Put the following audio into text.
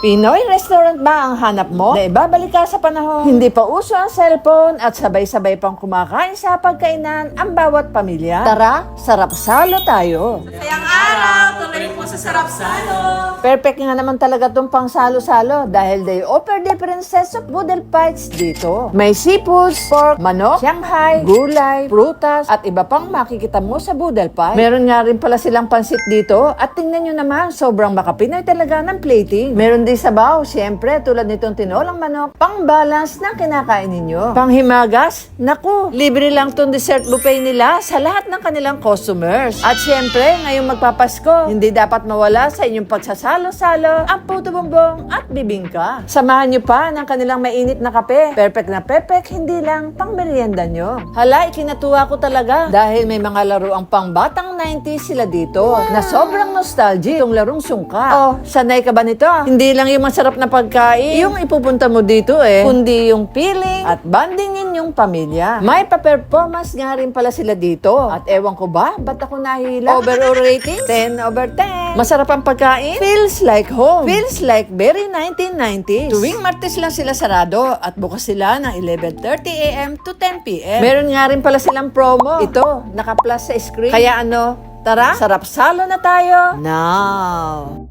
Pinoy restaurant ba ang hanap mo? Na ibabalik ka sa panahon? Hindi pa uso ang cellphone at sabay-sabay pang kumakain sa pagkainan ang bawat pamilya? Tara, sarap salo tayo! Sayang araw, tuloy po sa sarap salo. Perfect nga naman talaga itong pang salo-salo dahil they offer different sets of boodle bites dito. May seafoods, pork, manok, Shanghai, gulay, prutas, at iba pang makikita mo sa boodle pie. Meron nga rin pala silang pansit dito at tingnan nyo naman, sobrang makapinoy talaga ng plating. Meron din sabaw, syempre tulad nitong tinolang manok, pang balance ng kinakain ninyo. Pang himagas, naku, libre lang tong dessert buffet nila sa lahat ng kanilang customers. At syempre, ngayong magpapasko, hindi dapat mawala sa inyong pagsasalo-salo ang puto bumbong at bibingka. Samahan nyo pa ng kanilang mainit na kape. Perfect na perfect, hindi lang pang merienda nyo. Hala, ikinatuwa ko talaga dahil may mga laro ang pang batang 90s sila dito na sobrang nostalgic itong larong sungka. Oh, sanay ka ba nito? Hindi lang yung masarap na pagkain yung ipupunta mo dito kundi yung feeling at bonding yung pamilya. May pa-performance nga rin pala sila dito. At ewan ko ba, ba't ako nahila? Overall rating? 10/10. Masarap ang pagkain? Feels like home. Feels like very 1990s. Tuwing Martes lang sila sarado at bukas sila ng 11:30 a.m. to 10 p.m. Meron nga rin pala silang promo. Ito, naka-plus sa screen. Kaya tara, sarap salo na tayo now!